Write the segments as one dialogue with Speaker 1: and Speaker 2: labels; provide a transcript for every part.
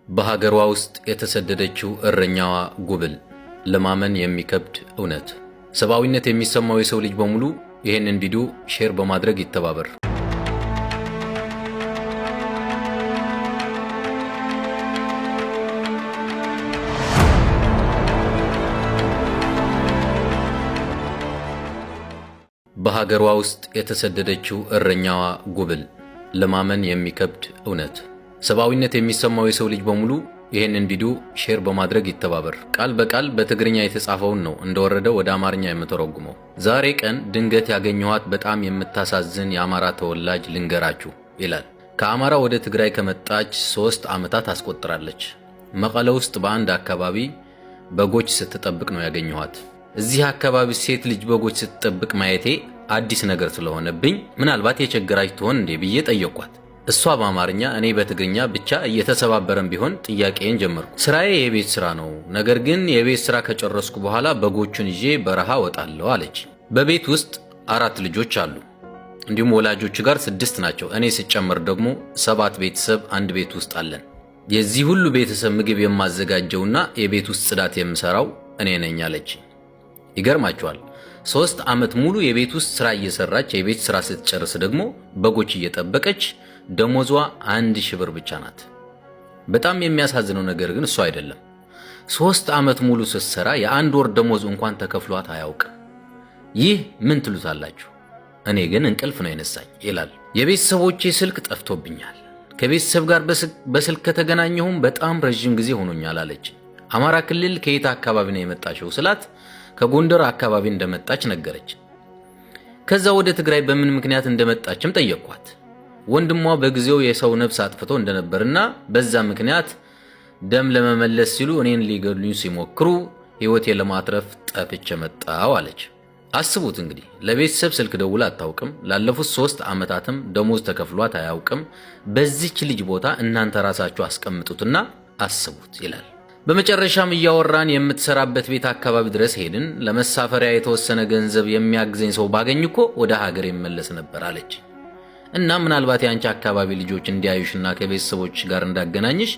Speaker 1: በሀገሯ ውስጥ የተሰደደችው እረኛዋ ጉብል ለማመን የሚከብድ እውነት። ሰብአዊነት የሚሰማው የሰው ልጅ በሙሉ ይህንን ቪዲዮ ሼር በማድረግ ይተባበር። በሀገሯ ውስጥ የተሰደደችው እረኛዋ ጉብል ለማመን የሚከብድ እውነት። ሰብአዊነት የሚሰማው የሰው ልጅ በሙሉ ይህንን ቪዲዮ ሼር በማድረግ ይተባበር። ቃል በቃል በትግርኛ የተጻፈውን ነው እንደወረደ ወደ አማርኛ የምተረጉመው። ዛሬ ቀን ድንገት ያገኘኋት በጣም የምታሳዝን የአማራ ተወላጅ ልንገራችሁ ይላል። ከአማራ ወደ ትግራይ ከመጣች 3 ዓመታት አስቆጥራለች። መቀለ ውስጥ በአንድ አካባቢ በጎች ስትጠብቅ ነው ያገኘኋት። እዚህ አካባቢ ሴት ልጅ በጎች ስትጠብቅ ማየቴ አዲስ ነገር ስለሆነብኝ ምናልባት የቸገራች ትሆን እንዴ ብዬ ጠየቅኳት። እሷ በአማርኛ እኔ በትግርኛ ብቻ እየተሰባበረን ቢሆን ጥያቄን ጀመርኩ። ስራዬ የቤት ስራ ነው፣ ነገር ግን የቤት ስራ ከጨረስኩ በኋላ በጎቹን ይዤ በረሃ ወጣለሁ አለች። በቤት ውስጥ 4 ልጆች አሉ። እንዲሁም ወላጆቹ ጋር 6 ናቸው። እኔ ስጨምር ደግሞ 7 ቤተሰብ አንድ ቤት ውስጥ አለን። የዚህ ሁሉ ቤተሰብ ምግብ የማዘጋጀውና የቤት ውስጥ ጽዳት የምሰራው እኔ ነኝ አለች። ይገርማቸዋል። 3 ዓመት ሙሉ የቤት ውስጥ ስራ እየሰራች የቤት ስራ ስትጨርስ ደግሞ በጎች እየጠበቀች ደሞዟ 1000 ብር ብቻ ናት። በጣም የሚያሳዝነው ነገር ግን እሱ አይደለም። 3 ዓመት ሙሉ ስትሰራ የ1 ወር ደሞዝ እንኳን ተከፍሏት አያውቅም። ይህ ምን ትሉታላችሁ? እኔ ግን እንቅልፍ ነው የነሳኝ ይላል። የቤተሰቦቼ ስልክ ጠፍቶብኛል። ከቤተሰብ ጋር በስልክ ከተገናኘሁም በጣም ረጅም ጊዜ ሆኖኛል አለች። አማራ ክልል ከየት አካባቢ ነው የመጣችው ስላት ከጎንደር አካባቢ እንደመጣች ነገረች። ከዛ ወደ ትግራይ በምን ምክንያት እንደመጣችም ጠየቅኳት። ወንድሟ በጊዜው የሰው ነፍስ አጥፍቶ እንደነበርና በዛ ምክንያት ደም ለመመለስ ሲሉ እኔን ሊገሉኝ ሲሞክሩ ህይወቴ ለማትረፍ ጠፍቼ መጣው አለች። አስቡት እንግዲህ ለቤተሰብ ስልክ ደውላ አታውቅም። ላለፉት 3 ዓመታትም ደሞዝ ተከፍሏት አያውቅም። በዚች ልጅ ቦታ እናንተ ራሳችሁ አስቀምጡትና አስቡት ይላል። በመጨረሻም እያወራን የምትሰራበት ቤት አካባቢ ድረስ ሄድን። ለመሳፈሪያ የተወሰነ ገንዘብ የሚያግዘኝ ሰው ባገኝ እኮ ወደ ሀገር ይመለስ ነበር አለች። እና ምናልባት ያንቺ አካባቢ ልጆች እንዲያዩሽና ከቤተሰቦች ጋር እንዳገናኝሽ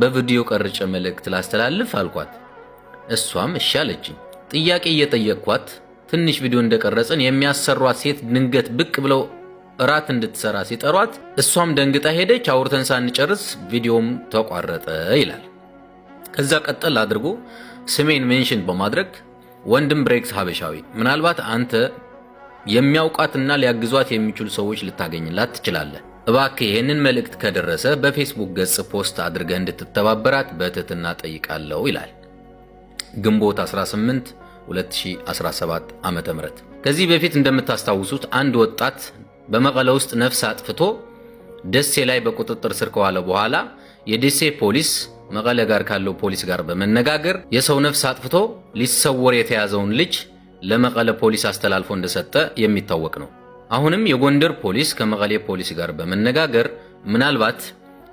Speaker 1: በቪዲዮ ቀርጬ መልእክት ላስተላልፍ አልኳት። እሷም እሺ አለችኝ። ጥያቄ እየጠየቅኳት ትንሽ ቪዲዮ እንደቀረጽን የሚያሰሯት ሴት ድንገት ብቅ ብለው እራት እንድትሰራ ሲጠሯት እሷም ደንግጣ ሄደች። አውርተን ሳንጨርስ ቪዲዮም ተቋረጠ ይላል። ከዛ ቀጠል አድርጎ ስሜን ሜንሽን በማድረግ ወንድም ብሬክስ ሀበሻዊ፣ ምናልባት አንተ የሚያውቃትና ሊያግዟት የሚችሉ ሰዎች ልታገኝላት ትችላለህ። እባክህ ይህንን መልእክት ከደረሰ በፌስቡክ ገጽ ፖስት አድርገህ እንድትተባበራት በትህትና ጠይቃለሁ ይላል። ግንቦት 18 2017 ዓ.ም። ከዚህ በፊት እንደምታስታውሱት አንድ ወጣት በመቀለ ውስጥ ነፍስ አጥፍቶ ደሴ ላይ በቁጥጥር ስር ከዋለ በኋላ የደሴ ፖሊስ መቀለ ጋር ካለው ፖሊስ ጋር በመነጋገር የሰው ነፍስ አጥፍቶ ሊሰወር የተያዘውን ልጅ ለመቀለ ፖሊስ አስተላልፎ እንደሰጠ የሚታወቅ ነው። አሁንም የጎንደር ፖሊስ ከመቀሌ ፖሊስ ጋር በመነጋገር ምናልባት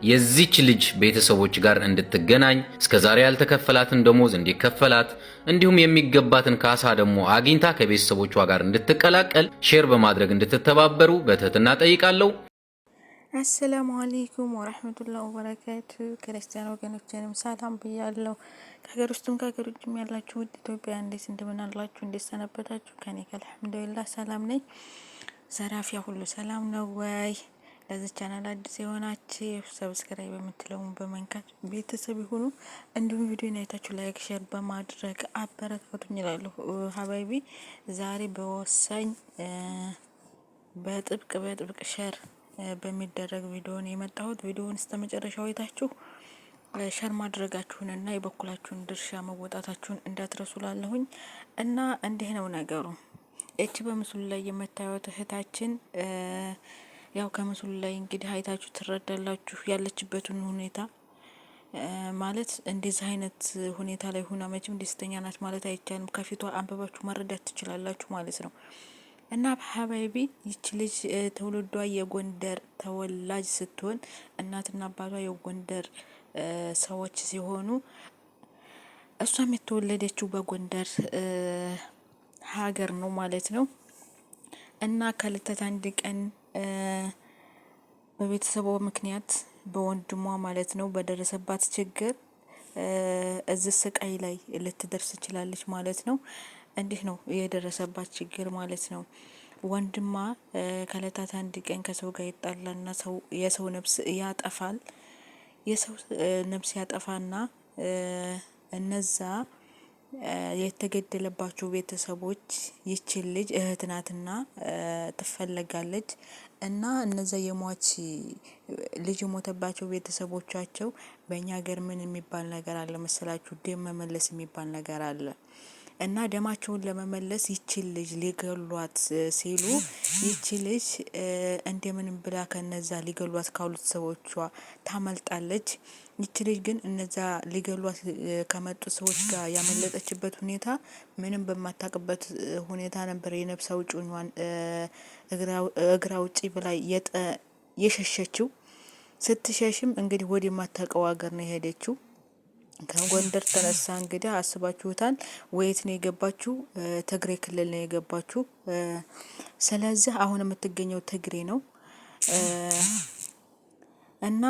Speaker 1: የዚች ልጅ ቤተሰቦች ጋር እንድትገናኝ እስከዛሬ ያልተከፈላትን ደሞዝ እንዲከፈላት እንዲሁም የሚገባትን ካሳ ደግሞ አግኝታ ከቤተሰቦቿ ጋር እንድትቀላቀል ሼር በማድረግ እንድትተባበሩ በትህትና ጠይቃለሁ።
Speaker 2: አሰላሙ አለይኩም ወራህመቱላሂ ወበረካቱ። ክርስቲያን ወገኖችንም ሰላም ብያለሁ። ከሀገር ውስጥም ከሀገር ውጭም ያላችሁ ውድ ኢትዮጵያ እንዴት እንደምን አላችሁ? እንዴት ሰነበታችሁ? ከኔ ጋር አልሐምዱሊላህ ሰላም ነኝ። ዘራፊያ ሁሉ ሰላም ነው ወይ? ለዚህ ቻናል አዲስ የሆናችሁ ሰብስክራይብ የምትለውን በመንካት ቤተሰብ ይሁኑ። እንዲሁም ቪዲዮን አይታችሁ ላይክ፣ ሼር በማድረግ አበረታቱኝ እላለሁ። ሀባይቢ ዛሬ በወሳኝ በጥብቅ ሼር በሚደረግ ቪዲዮን የመጣሁት። ቪዲዮውን እስከመጨረሻው አይታችሁ ሼር ማድረጋችሁንና የበኩላችሁን ድርሻ መወጣታችሁን እንዳትረሱላለሁኝ። እና እንዲህ ነው ነገሩ። እቺ በምስሉ ላይ የምታዩት እህታችን ያው ከምስሉ ላይ እንግዲህ አይታችሁ ትረዳላችሁ ያለችበትን ሁኔታ። ማለት እንደዚህ አይነት ሁኔታ ላይ ሆና መቼም ደስተኛ ናት ማለት አይቻልም። ከፊቷ አንበባችሁ መረዳት ትችላላችሁ ማለት ነው። እና በሀባይቢ ይች ልጅ ትውልዷ የጎንደር ተወላጅ ስትሆን እናትና አባቷ የጎንደር ሰዎች ሲሆኑ እሷም የተወለደችው በጎንደር ሀገር ነው ማለት ነው። እና ከዕለታት አንድ ቀን በቤተሰቧ ምክንያት በወንድሟ ማለት ነው በደረሰባት ችግር እዚህ ስቃይ ላይ ልትደርስ ትችላለች ማለት ነው። እንዲህ ነው የደረሰባት ችግር ማለት ነው። ወንድሟ ከእለታት አንድ ቀን ከሰው ጋር ይጣላና የሰው ነፍስ ያጠፋል። የሰው ነፍስ ያጠፋና እነዛ የተገደለባቸው ቤተሰቦች ይችን ልጅ እህት ናትና ትፈለጋለች እና እነዛ የሟች ልጅ የሞተባቸው ቤተሰቦቻቸው በእኛ ሀገር ምን የሚባል ነገር አለ መሰላችሁ? ደም መመለስ የሚባል ነገር አለ። እና ደማቸውን ለመመለስ ይችን ልጅ ሊገሏት ሲሉ ይቺ ልጅ እንደምንም ብላ ከነዛ ሊገሏት ካሉት ሰዎቿ ታመልጣለች። ይቺ ልጅ ግን እነዛ ሊገሏት ከመጡ ሰዎች ጋር ያመለጠችበት ሁኔታ ምንም በማታውቅበት ሁኔታ ነበር የነፍስ አውጪዋን እግራ ውጪ ብላ የሸሸችው። ስትሸሽም እንግዲህ ወደ የማታውቀው ሀገር ነው የሄደችው። ከጎንደር ተነሳ እንግዲህ አስባችሁታል። ወየት ነው የገባችሁ? ትግሬ ክልል ነው የገባችሁ። ስለዚህ አሁን የምትገኘው ትግሬ ነው እና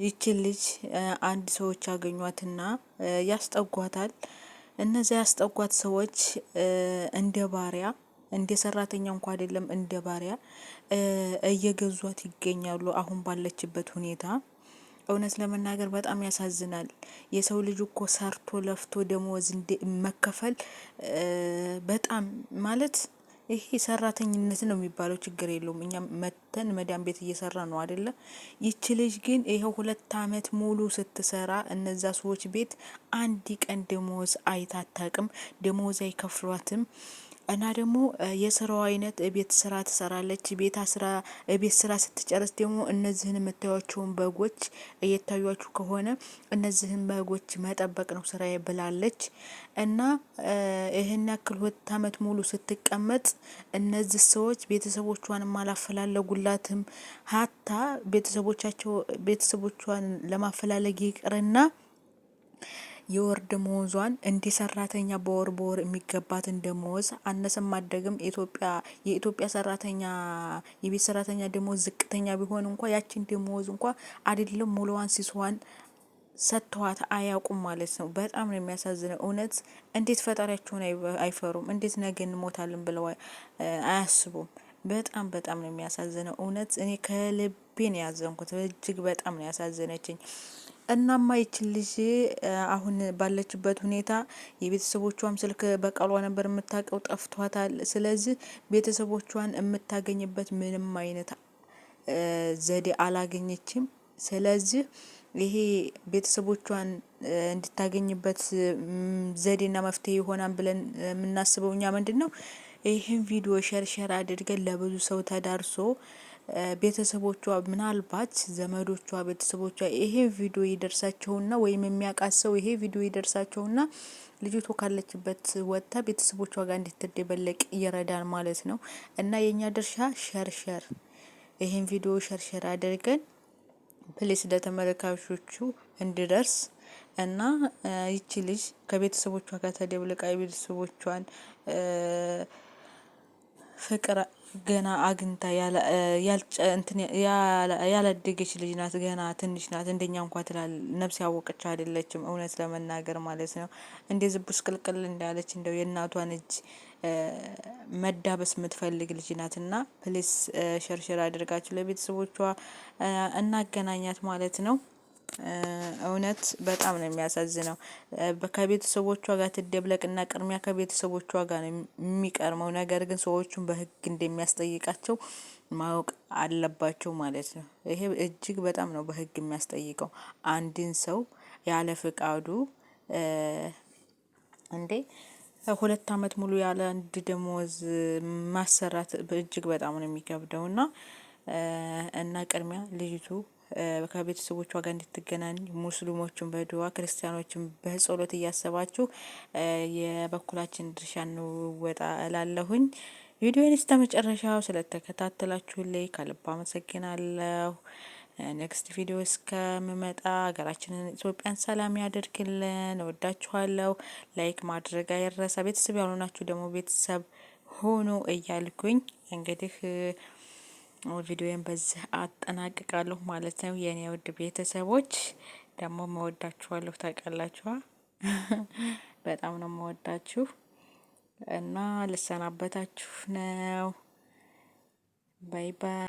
Speaker 2: ይቺን ልጅ አንድ ሰዎች ያገኟትና ያስጠጓታል። እነዚያ ያስጠጓት ሰዎች እንደ ባሪያ እንደ ሰራተኛ እንኳ አይደለም እንደ ባሪያ እየገዟት ይገኛሉ። አሁን ባለችበት ሁኔታ እውነት ለመናገር በጣም ያሳዝናል። የሰው ልጅ እኮ ሰርቶ ለፍቶ ደሞዝ መከፈል በጣም ማለት ይሄ ሰራተኝነት ነው የሚባለው። ችግር የለውም። እኛ መተን መዳም ቤት እየሰራ ነው አይደለ? ይቺ ልጅ ግን ይሄው 2 አመት ሙሉ ስትሰራ እነዛ ሰዎች ቤት አንድ ቀን ደሞዝ አይታታቅም። ደሞዝ አይከፍሏትም። እና ደግሞ የስራው አይነት ቤት ስራ ትሰራለች። ቤት ስራ ስትጨርስ ደግሞ እነዚህን የምታዩቸውን በጎች እየታዩችሁ ከሆነ እነዚህን በጎች መጠበቅ ነው ስራዬ ብላለች። እና ይሄን ያክል 2 አመት ሙሉ ስትቀመጥ እነዚህ ሰዎች ቤተሰቦቿን አላፈላለጉላትም። ሀታ ቤተሰቦቿን ለማፈላለግ ይቅርና የወር ደመወዟን እንደ ሰራተኛ በወር የሚገባትን ደመወዝ አነሰም አደግም የኢትዮጵያ ሰራተኛ የቤት ሰራተኛ ደመወዝ ዝቅተኛ ቢሆን እንኳን ያችን ደመወዝ እንኳን አይደለም ሙሉዋን ሲሷን ሰጥተዋት አያውቁም ማለት ነው። በጣም ነው የሚያሳዝነው። እውነት እንዴት ፈጣሪያቸውን አይፈሩም? እንዴት ነገ እንሞታለን ብለው አያስቡም? በጣም ነው የሚያሳዝነው። እውነት እኔ ከልቤ ነው ያዘንኩት። እጅግ በጣም ነው ያሳዘነችኝ። እናማ ይችን ልጅ አሁን ባለችበት ሁኔታ የቤተሰቦቿም ስልክ በቃሏ ነበር የምታውቀው፣ ጠፍቷታል። ስለዚህ ቤተሰቦቿን የምታገኝበት ምንም አይነት ዘዴ አላገኘችም። ስለዚህ ይሄ ቤተሰቦቿን እንድታገኝበት ዘዴና መፍትሄ ይሆናል ብለን የምናስበው እኛ ምንድነው? ይሄን ቪዲዮ ሸር አድርገን ለብዙ ሰው ተዳርሶ ቤተሰቦቿ ምናልባት ዘመዶቿ ቤተሰቦቿ ይሄ ቪዲዮ ይደርሳቸውና ወይም የሚያውቃት ሰው ይሄ ቪዲዮ ይደርሳቸውና ልጅቷ ካለችበት ወጥታ ቤተሰቦቿ ጋር እንድትደበለቅ ይረዳል ማለት ነው። እና የኛ ድርሻ ሸር ይሄን ቪዲዮ ሸር አድርገን ፕሌስ ለተመልካቾቹ እንዲደርስ እና ይቺ ልጅ ከቤተሰቦቿ ጋር ተደብልቃ የቤተሰቦቿን ፍቅር ገና አግኝታ ያላደገች ልጅ ናት። ገና ትንሽ ናት። እንደኛ እንኳን ነፍስ ያወቀች አይደለችም እውነት ለመናገር ማለት ነው። እንደዚህ ቡስቅልቅል እንዳለች እንደው የእናቷን እጅ መዳበስ የምትፈልግ ልጅ ናትና ፕሊስ ሸር አድርጋችሁ ለቤተሰቦቿ እናገናኛት ማለት ነው። እውነት በጣም ነው የሚያሳዝነው። ከቤተሰቦቿ ጋር ትደብለቅና ቅድሚያ ከቤተሰቦቿ ጋር ነው የሚቀርመው። ነገር ግን ሰዎቹን በህግ እንደሚያስጠይቃቸው ማወቅ አለባቸው ማለት ነው። ይሄ እጅግ በጣም ነው በህግ የሚያስጠይቀው። አንድን ሰው ያለ ፍቃዱ 2 አመት ሙሉ ያለ አንድ ደሞዝ ማሰራት እጅግ በጣም ነው የሚከብደው። እና ቅድሚያ ልጅቱ ከቤተሰቦቿ ጋር እንድትገናኝ ሙስሊሞችን በዱዓ ክርስቲያኖችን በጸሎት እያሰባችሁ የበኩላችን ድርሻ እንወጣ እላለሁኝ። ቪዲዮውን እስከ መጨረሻው ስለተከታተላችሁልኝ ከልብ አመሰግናለሁ። ኔክስት ቪዲዮ እስከምመጣ ሀገራችንን ኢትዮጵያን ሰላም ያደርግልን። እወዳችኋለሁ። ላይክ ማድረግ አይረሳ። ቤተሰብ ያልሆናችሁ ደግሞ ቤተሰብ ሆኖ እያልኩኝ እንግዲህ ቪዲዮን በዚህ አጠናቅቃለሁ ማለት ነው። የኔ ውድ ቤተሰቦች ደግሞ መወዳችኋለሁ ታውቃላችኋ። በጣም ነው መወዳችሁ እና ልሰናበታችሁ ነው። ባይ ባይ።